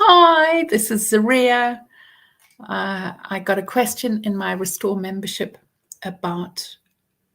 Hi, this is Zaria. I got a question in my Restore membership about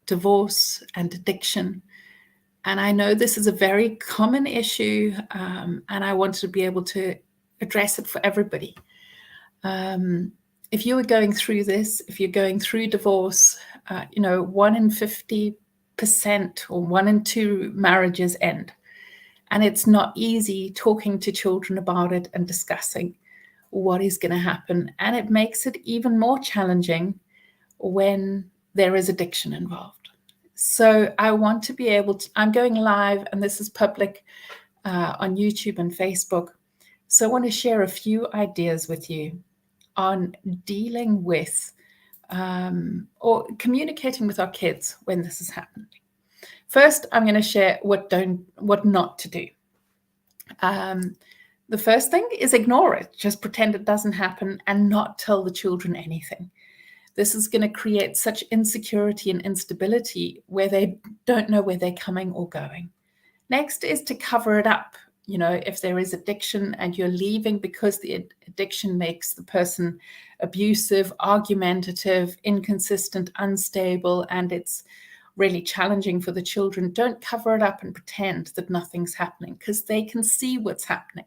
divorce and addiction. And I know this is a very common issue, and I wanted to be able to address it for everybody. If you are going through this, if you're going through divorce, 1 in 50% or 1 in 2 marriages end. And it's not easy talking to children about it and discussing what is going to happen. And it makes it even more challenging when there is addiction involved. So I want to be able to, I'm going live, and this is public on YouTube and Facebook. So I want to share a few ideas with you on dealing with or communicating with our kids when this is happening. First, I'm going to share what not to do. The first thing is ignore it. Just pretend it doesn't happen and not tell the children anything. This is going to create such insecurity and instability where they don't know where they're coming or going. Next is to cover it up. If there is addiction and you're leaving because the addiction makes the person abusive, argumentative, inconsistent, unstable, and it's really challenging for the children, don't cover it up and pretend that nothing's happening, because they can see what's happening.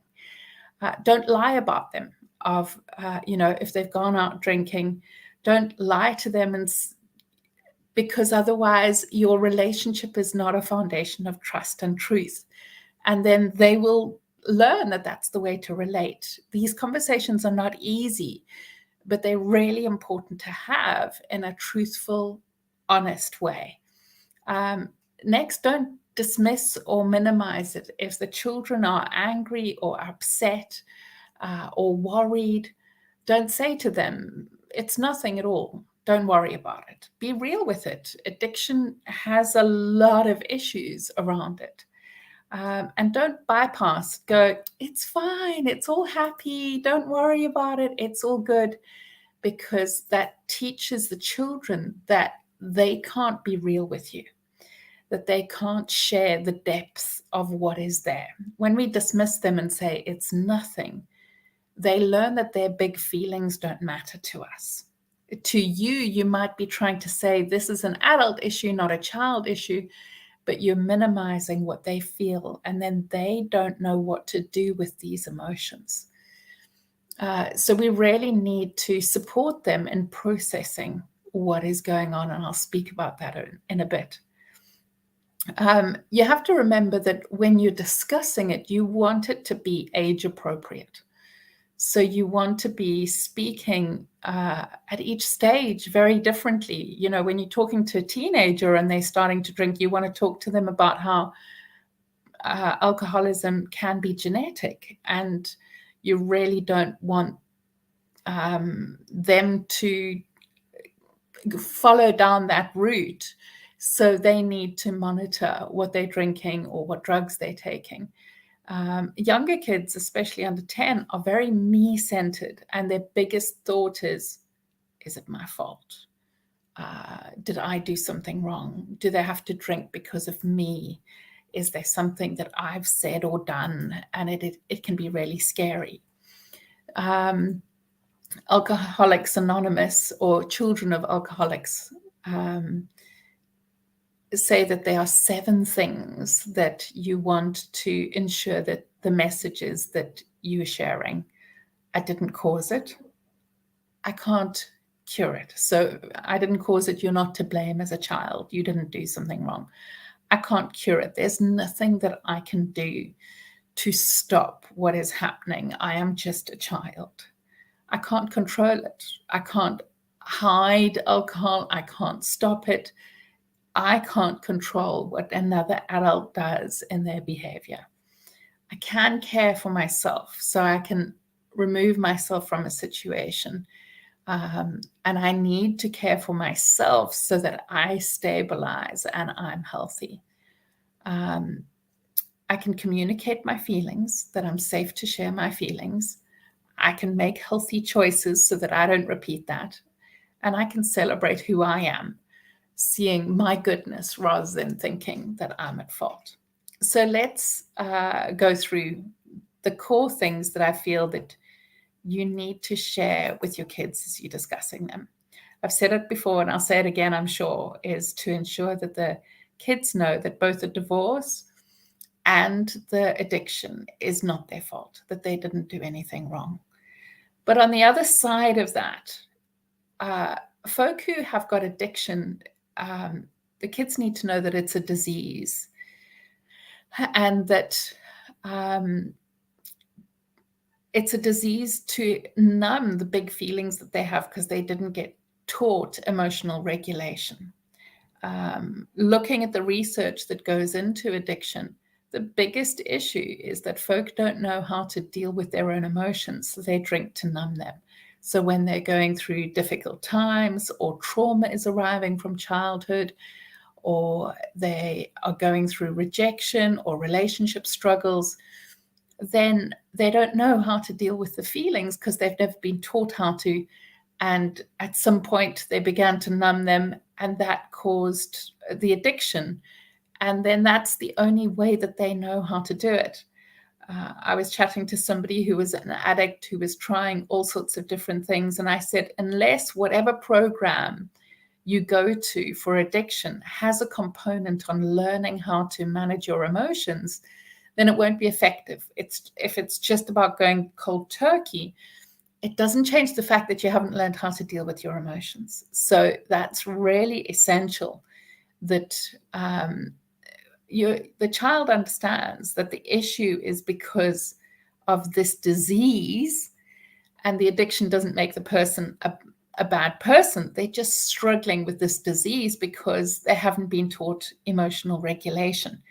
Don't lie about them. If they've gone out drinking, don't lie to them, because otherwise your relationship is not a foundation of trust and truth. And then they will learn that that's the way to relate. These conversations are not easy, but they're really important to have in a truthful, honest way. Next, don't dismiss or minimize it. If the children are angry or upset or worried, don't say to them, it's nothing at all. Don't worry about it. Be real with it. Addiction has a lot of issues around it. And don't bypass, go, it's fine, it's all happy, don't worry about it, it's all good, because that teaches the children that they can't be real with you, that they can't share the depths of what is there. When we dismiss them and say it's nothing, they learn that their big feelings don't matter to us. To you, you might be trying to say this is an adult issue, not a child issue, but you're minimizing what they feel, and then they don't know what to do with these emotions. So we really need to support them in processing what is going on, and I'll speak about that in a bit. You have to remember that when you're discussing it, you want it to be age appropriate. So you want to be speaking at each stage very differently. When you're talking to a teenager and they're starting to drink, you want to talk to them about how alcoholism can be genetic, and you really don't want them to follow down that route. So they need to monitor what they're drinking or what drugs they're taking. Younger kids, especially under 10, are very me-centered, and their biggest thought is it my fault? Did I do something wrong? Do they have to drink because of me? Is there something that I've said or done? And it can be really scary. Alcoholics Anonymous, or Children of Alcoholics, say that there are 7 things that you want to ensure that the messages that you're sharing. I didn't cause it. I can't cure it. So I didn't cause it. You're not to blame as a child. You didn't do something wrong. I can't cure it. There's nothing that I can do to stop what is happening. I am just a child. I can't control it. I can't hide alcohol. I can't stop it. I can't control what another adult does in their behavior. I can care for myself, so I can remove myself from a situation. And I need to care for myself so that I stabilize and I'm healthy. I can communicate my feelings, that I'm safe to share my feelings. I can make healthy choices so that I don't repeat that. And I can celebrate who I am, seeing my goodness rather than thinking that I'm at fault. So let's go through the core things that I feel that you need to share with your kids as you're discussing them. I've said it before and I'll say it again, I'm sure, is to ensure that the kids know that both the divorce and the addiction is not their fault, that they didn't do anything wrong. But on the other side of that, folk who have got addiction, the kids need to know that it's a disease and that it's a disease to numb the big feelings that they have because they didn't get taught emotional regulation. Looking at the research that goes into addiction, the biggest issue is that folk don't know how to deal with their own emotions, so they drink to numb them. So when they're going through difficult times or trauma is arriving from childhood, or they are going through rejection or relationship struggles, then they don't know how to deal with the feelings because they've never been taught how to. And at some point they began to numb them, and that caused the addiction. And then that's the only way that they know how to do it. I was chatting to somebody who was an addict who was trying all sorts of different things. And I said, unless whatever program you go to for addiction has a component on learning how to manage your emotions, then it won't be effective. If it's just about going cold turkey, it doesn't change the fact that you haven't learned how to deal with your emotions. So that's really essential, that the child understands that the issue is because of this disease, and the addiction doesn't make the person a bad person. They're just struggling with this disease because they haven't been taught emotional regulation.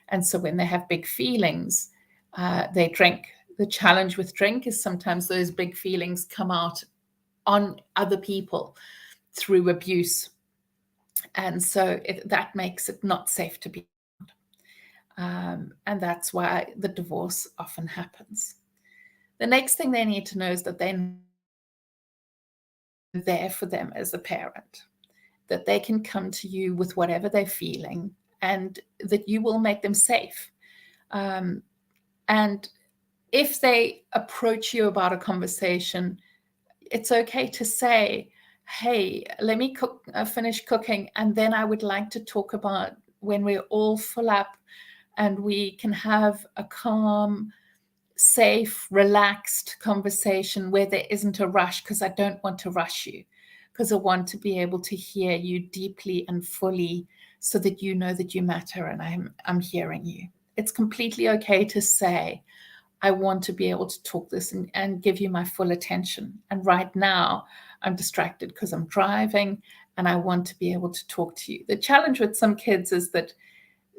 And so when they have big feelings, they drink. The challenge with drink is sometimes those big feelings come out on other people through abuse. And so that makes it not safe to be around. And that's why the divorce often happens. The next thing they need to know is that they're there for them as a parent, that they can come to you with whatever they're feeling and that you will make them safe. And if they approach you about a conversation, it's okay to say, hey, let me finish cooking, and then I would like to talk about when we're all full up and we can have a calm, safe, relaxed conversation where there isn't a rush, because I don't want to rush you, because I want to be able to hear you deeply and fully so that you know that you matter and I'm hearing you. It's completely okay to say, I want to be able to talk this and give you my full attention. And right now I'm distracted because I'm driving and I want to be able to talk to you. The challenge with some kids is that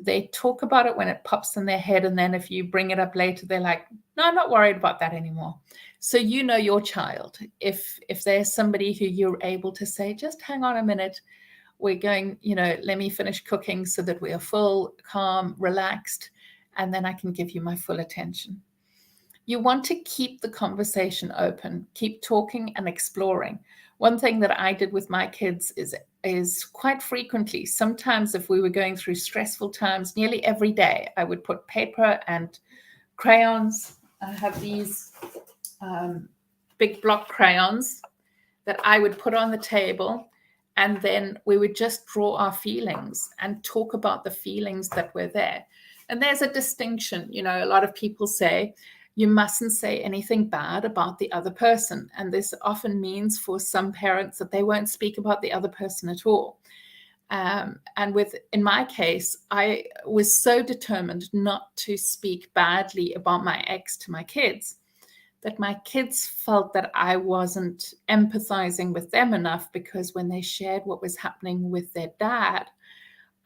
they talk about it when it pops in their head. And then if you bring it up later, they're like, no, I'm not worried about that anymore. So you know your child. If there's somebody who you're able to say, just hang on a minute, we're going, let me finish cooking so that we are full, calm, relaxed, and then I can give you my full attention. You want to keep the conversation open, keep talking and exploring. One thing that I did with my kids is quite frequently, sometimes if we were going through stressful times, nearly every day, I would put paper and crayons. I have these big block crayons that I would put on the table, and then we would just draw our feelings and talk about the feelings that were there. And there's a distinction. A lot of people say, you mustn't say anything bad about the other person. And this often means for some parents that they won't speak about the other person at all. And in my case, I was so determined not to speak badly about my ex to my kids that my kids felt that I wasn't empathizing with them enough, because when they shared what was happening with their dad,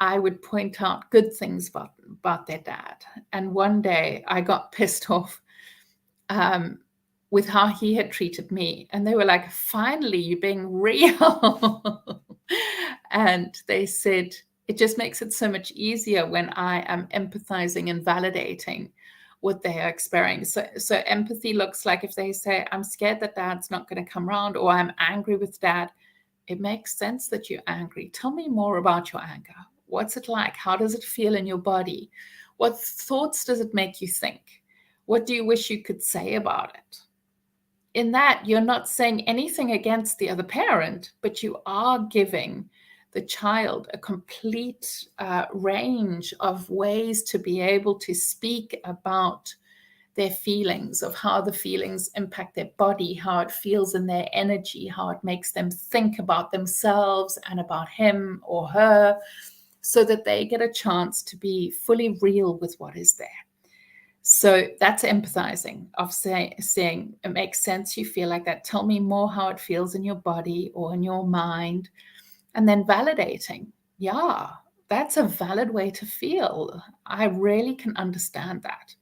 I would point out good things about their dad. And one day I got pissed off with how he had treated me. And they were like, finally, you're being real. And they said, it just makes it so much easier when I am empathizing and validating what they are experiencing. So empathy looks like if they say, I'm scared that dad's not going to come around, or I'm angry with dad. It makes sense that you're angry. Tell me more about your anger. What's it like? How does it feel in your body? What thoughts does it make you think? What do you wish you could say about it? In that, you're not saying anything against the other parent, but you are giving the child a complete range of ways to be able to speak about their feelings, of how the feelings impact their body, how it feels in their energy, how it makes them think about themselves and about him or her, so that they get a chance to be fully real with what is there. So that's empathizing, of saying it makes sense, you feel like that. Tell me more how it feels in your body or in your mind. And then validating. Yeah, that's a valid way to feel. I really can understand that.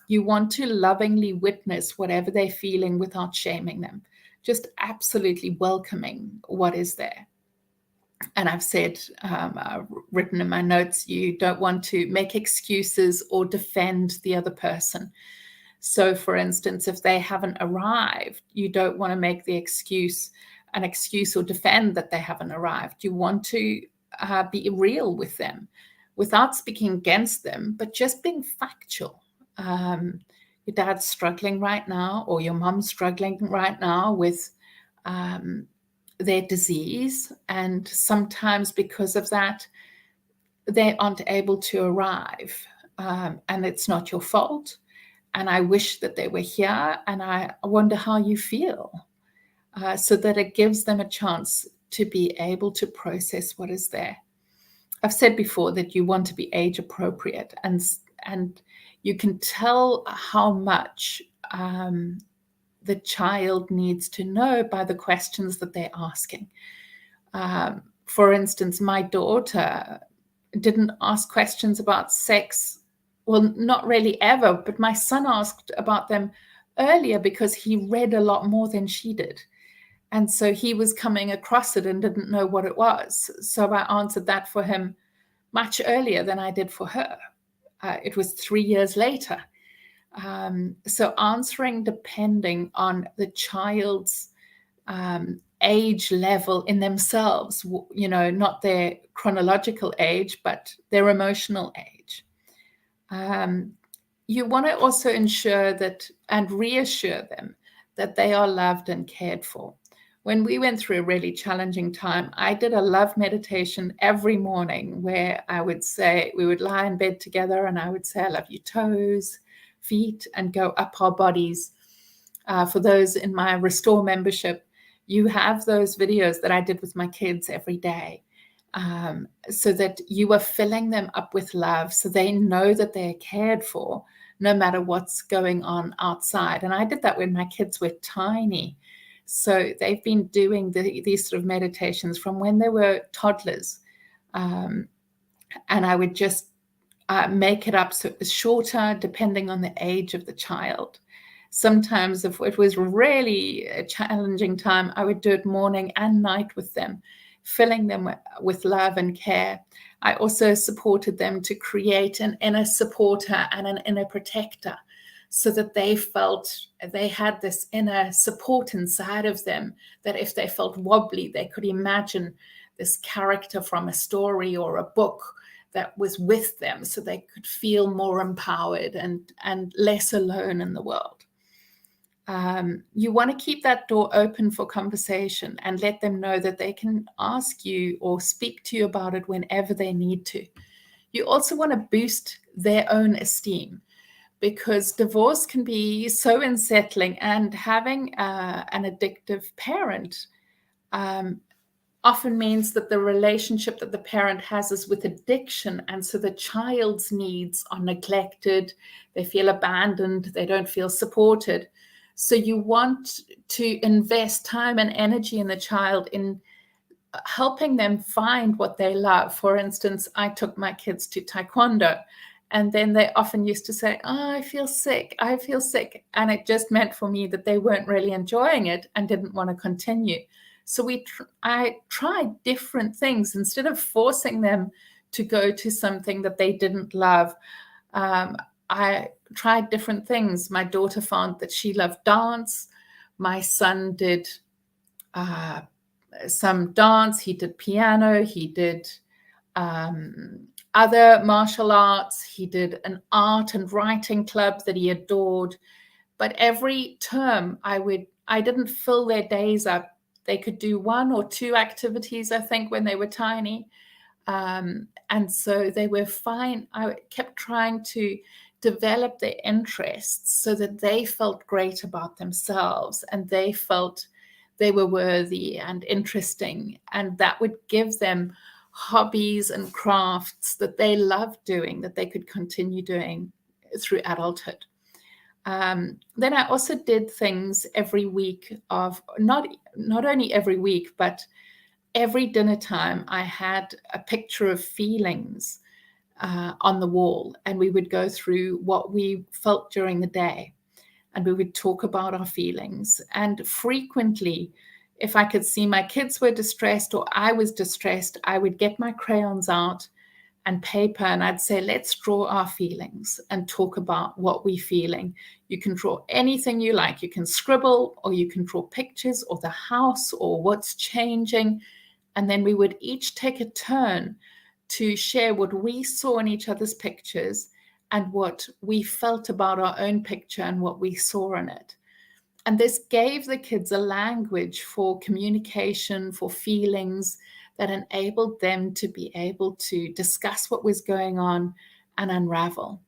You want to lovingly witness whatever they're feeling without shaming them, just absolutely welcoming what is there. And I've said, written in my notes, you don't want to make excuses or defend the other person. So, for instance, if they haven't arrived, you don't want to make an excuse or defend that they haven't arrived. You want to be real with them without speaking against them, but just being factual. Your dad's struggling right now, or your mom's struggling right now with their disease, and sometimes because of that they aren't able to arrive, and it's not your fault, and I wish that they were here, and I wonder how you feel, so that it gives them a chance to be able to process what is there. I've said before that you want to be age appropriate, and you can tell how much the child needs to know by the questions that they're asking. For instance, my daughter didn't ask questions about sex. Well, not really ever, but my son asked about them earlier because he read a lot more than she did. And so he was coming across it and didn't know what it was. So I answered that for him much earlier than I did for her. It was 3 years later. So answering depending on the child's age level in themselves, not their chronological age, but their emotional age. You want to also ensure that and reassure them that they are loved and cared for. When we went through a really challenging time, I did a love meditation every morning where I would say, we would lie in bed together and I would say, I love you toes, feet, and go up our bodies. For those in my Restore membership, you have those videos that I did with my kids every day, so that you are filling them up with love, so they know that they're cared for no matter what's going on outside. And I did that when my kids were tiny. So they've been doing these sort of meditations from when they were toddlers. And I would just make it up so it was shorter depending on the age of the child. Sometimes if it was really a challenging time, I would do it morning and night with them, filling them with love and care. I also supported them to create an inner supporter and an inner protector, so that they felt they had this inner support inside of them, that if they felt wobbly, they could imagine this character from a story or a book that was with them, so they could feel more empowered and less alone in the world. You want to keep that door open for conversation and let them know that they can ask you or speak to you about it whenever they need to. You also want to boost their own esteem, because divorce can be so unsettling, and having an addictive parent often means that the relationship that the parent has is with addiction, and so the child's needs are neglected, they feel abandoned, they don't feel supported. So you want to invest time and energy in the child, in helping them find what they love. For instance, I took my kids to Taekwondo, and then they often used to say, oh, I feel sick. And it just meant for me that they weren't really enjoying it and didn't want to continue. So I tried different things. Instead of forcing them to go to something that they didn't love, I tried different things. My daughter found that she loved dance. My son did some dance. He did piano. He did other martial arts. He did an art and writing club that he adored. But every term, I didn't fill their days up. They could do 1 or 2 activities, I think, when they were tiny. And so they were fine. I kept trying to develop their interests so that they felt great about themselves and they felt they were worthy and interesting. And that would give them hobbies and crafts that they loved doing, that they could continue doing through adulthood. Then I also did things every week of not only every week, but every dinner time I had a picture of feelings on the wall, and we would go through what we felt during the day, and we would talk about our feelings. And frequently, if I could see my kids were distressed or I was distressed, I would get my crayons out and paper, and I'd say, let's draw our feelings and talk about what we're feeling. You can draw anything you like. You can scribble, or you can draw pictures or the house or what's changing. And then we would each take a turn to share what we saw in each other's pictures and what we felt about our own picture and what we saw in it. And this gave the kids a language for communication, for feelings, that enabled them to be able to discuss what was going on and unravel.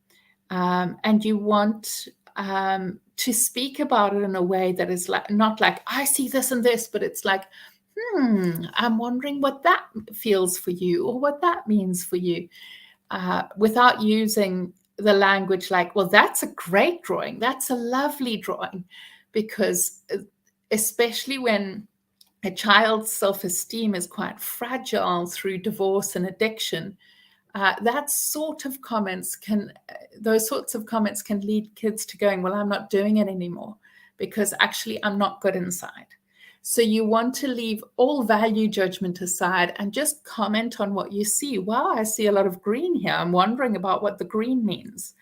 And you want to speak about it in a way that is like, not like, I see this and this, but it's like, I'm wondering what that feels for you or what that means for you, without using the language like, well, that's a great drawing, that's a lovely drawing, because especially when a child's self-esteem is quite fragile through divorce and addiction, those sorts of comments can lead kids to going, well, I'm not doing it anymore because actually I'm not good inside. So you want to leave all value judgment aside and just comment on what you see. Wow, I see a lot of green here. I'm wondering about what the green means.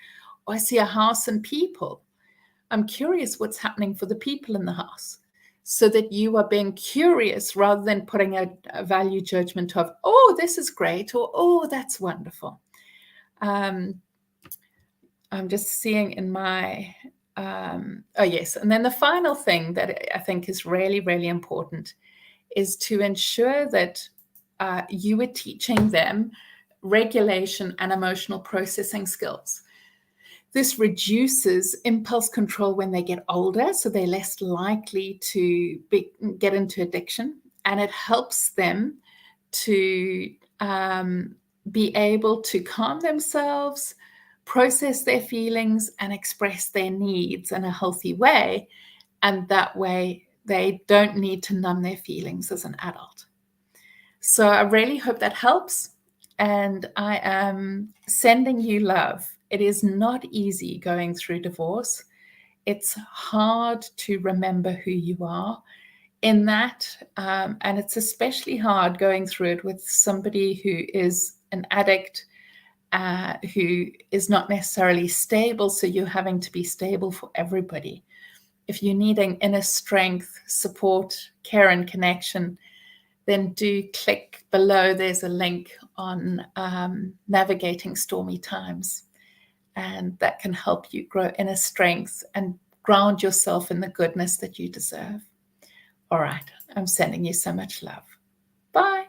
Or I see a house and people. I'm curious what's happening for the people in the house. So that you are being curious rather than putting a value judgment of, oh, this is great, or, oh, that's wonderful. I'm just seeing in my, oh, yes. And then the final thing that I think is really, really important is to ensure that you are teaching them regulation and emotional processing skills. This reduces impulse control when they get older, so they're less likely to get into addiction, and it helps them to be able to calm themselves, process their feelings, and express their needs in a healthy way, and that way they don't need to numb their feelings as an adult. So I really hope that helps, and I am sending you love. It is not easy going through divorce. It's hard to remember who you are in that, and it's especially hard going through it with somebody who is an addict, who is not necessarily stable, so you're having to be stable for everybody. If you're needing inner strength, support, care, and connection, then do click below. There's a link on navigating stormy times. And that can help you grow inner strength and ground yourself in the goodness that you deserve. All right, I'm sending you so much love. Bye.